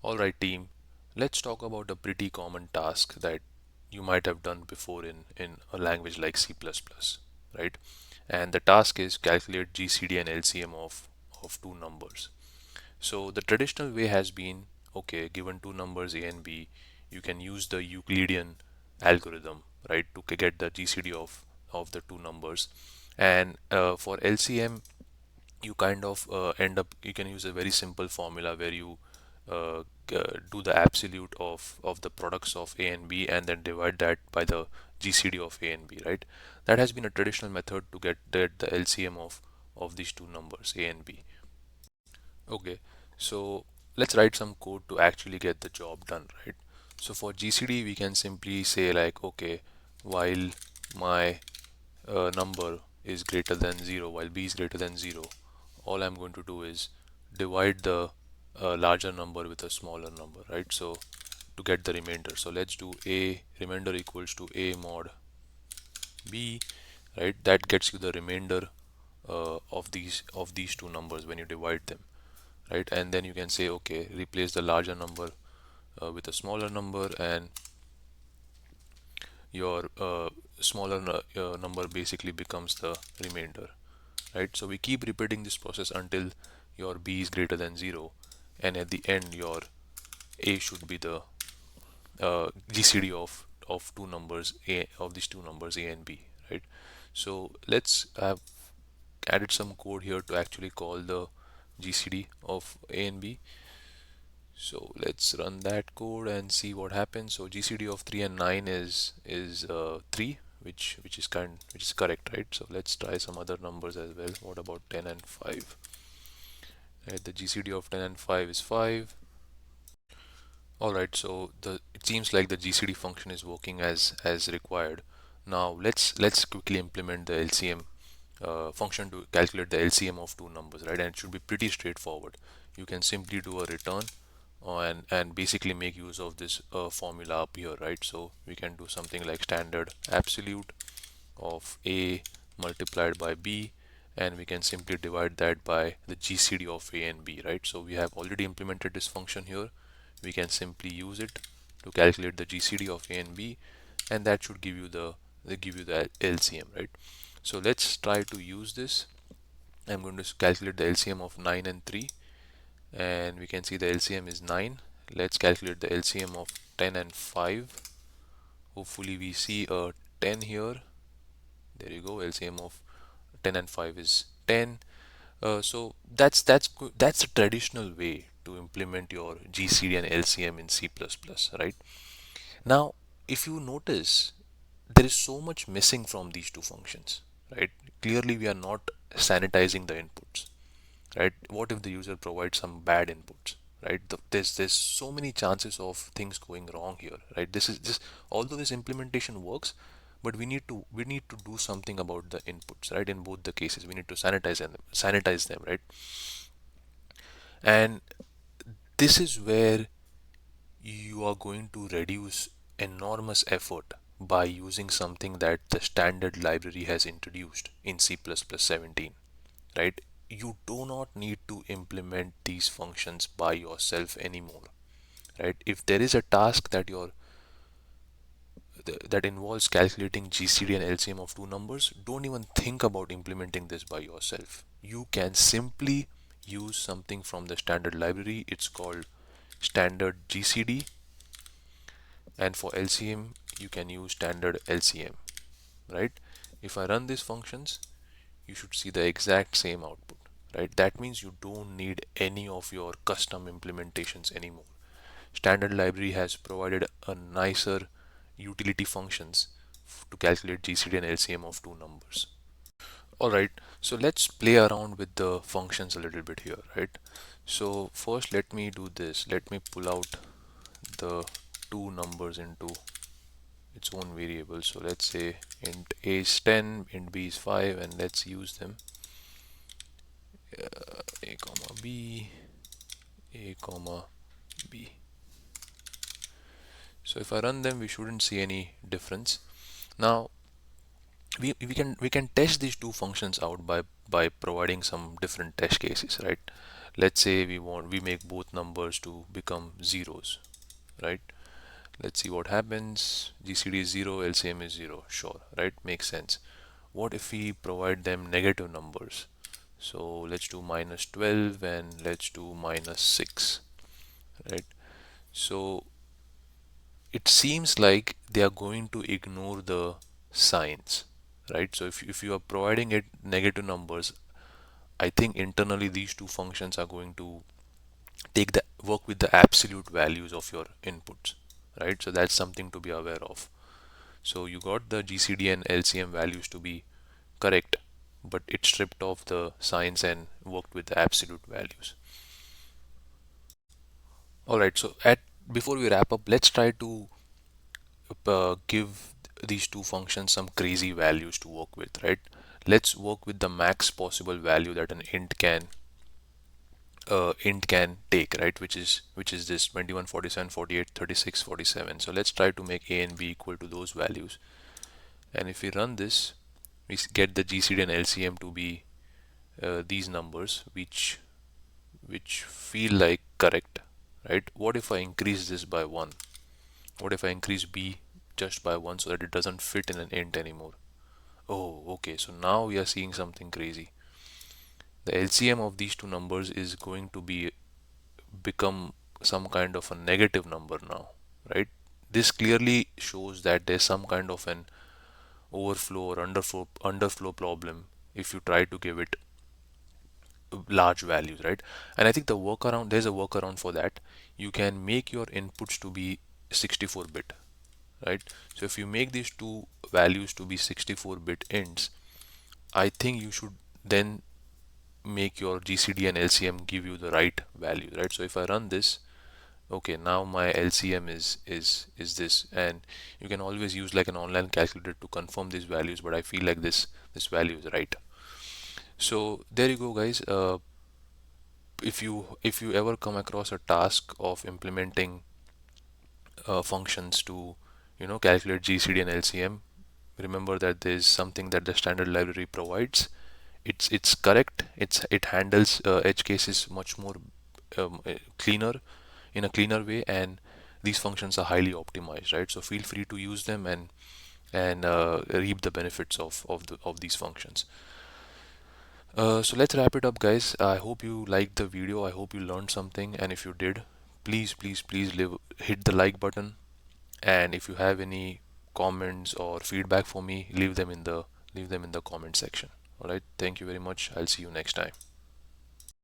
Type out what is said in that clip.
Alright team, let's talk about a pretty common task that you might have done before in a language like C++, right? And the task is calculate GCD and LCM of two numbers. So the traditional way has been, okay, given two numbers A and B, you can use the Euclidean algorithm, right, to get the GCD of the two numbers. And for LCM, you kind of end up, you can use a very simple formula where you do the absolute of the products of A and B and then divide that by the GCD of A and B, right? That has been a traditional method to get the LCM of these two numbers A and B. Okay, so let's write some code to actually get the job done, right? So for GCD, we can simply say like, okay, while my number is greater than 0, while b is greater than 0, all I'm going to do is divide the larger number with a smaller number, right? So to get the remainder, so let's do a remainder equals to a mod b, right? That gets you the remainder of these two numbers when you divide them, right? And then you can say, okay, replace the larger number with a smaller number, and your number basically becomes the remainder, right? So we keep repeating this process until your b is greater than 0, and at the end your a should be the GCD of two numbers a of these two numbers a and b, right? So let's have added some code here to actually call the GCD of a and b. So let's run that code and see what happens. So GCD of 3 and 9 is 3, which is correct, right? So let's try some other numbers as well. What about 10 and 5? Right, the GCD of 10 and 5 is 5. All right, so the it seems like the GCD function is working as required. Now let's quickly implement the LCM function to calculate the LCM of two numbers, right? And it should be pretty straightforward. You can simply do a return and basically make use of this formula up here, right? So we can do something like standard absolute of a multiplied by b, and we can simply divide that by the GCD of a and b, right? So we have already implemented this function here. We can simply use it to calculate the GCD of a and b, and that should give you the LCM, right? So let's try to use this. I'm going to calculate the LCM of 9 and 3, and we can see the LCM is 9. Let's calculate the LCM of 10 and 5. Hopefully we see a 10 here. There you go. LCM of 10 and 5 is 10. So that's a traditional way to implement your GCD and LCM in C++, right? Now, if you notice, there is so much missing from these two functions, right? Clearly, we are not sanitizing the inputs, right? What if the user provides some bad inputs, right? There's so many chances of things going wrong here, right? This is just, although this implementation works, but we need to do something about the inputs, right? In both the cases, we need to sanitize them, right? And this is where you are going to reduce enormous effort by using something that the standard library has introduced in C++17, right? You do not need to implement these functions by yourself anymore, right? If there is a task that involves calculating GCD and LCM of two numbers, don't even think about implementing this by yourself. You can simply use something from the standard library. It's called standard GCD, and for LCM you can use standard LCM, right? If I run these functions, you should see the exact same output, right? That means you don't need any of your custom implementations anymore. Standard library has provided a nicer utility functions to calculate GCD and LCM of two numbers. All right, so let's play around with the functions a little bit here, right? So first let me do this. Let me pull out the two numbers into its own variable. So let's say int a is 10, int b is 5, and let's use them. A comma b, a comma b. So if I run them, we shouldn't see any difference. Now we can test these two functions out by providing some different test cases, right? let's say we make both numbers to become zeros, right? Let's see what happens. GCD is 0, LCM is 0. Sure, right? Makes sense. What if we provide them negative numbers? So let's do minus 12 and let's do minus 6, right? So it seems like they are going to ignore the signs, right? So if you are providing it negative numbers, I think internally these two functions are going to take the work with the absolute values of your inputs, right? So that's something to be aware of. So you got the GCD and LCM values to be correct, but it stripped off the signs and worked with the absolute values. All right, so at before we wrap up, let's try to give these two functions some crazy values to work with, right? Let's work with the max possible value that an int can take, right? Which is this 21, 47, 48, 36, 47. So let's try to make a and b equal to those values. And if we run this, we get the GCD and LCM to be these numbers, which feel like correct, right? What if I increase this by 1? What if I increase b just by 1 so that it doesn't fit in an int anymore? Oh, okay, so now we are seeing something crazy. The LCM of these two numbers is going to become some kind of a negative number now, right? This clearly shows that there's some kind of an overflow or underflow problem if you try to give it large values, right? And I think there's a workaround for that. You can make your inputs to be 64-bit, right? So if you make these two values to be 64-bit ints, I think you should then make your GCD and LCM give you the right value, right? So if I run this, okay, now my LCM is this, and you can always use like an online calculator to confirm these values, but I feel like this value is right. So there you go, guys. If you ever come across a task of implementing functions to calculate GCD and LCM, remember that there's something that the standard library provides. It's correct. It handles edge cases much more cleaner in a cleaner way, and these functions are highly optimized, right? So feel free to use them and reap the benefits of these functions. So let's wrap it up, guys. I hope you liked the video. I hope you learned something, and if you did, please hit the like button. And if you have any comments or feedback for me, leave them in the comment section. All right. Thank you very much. I'll see you next time.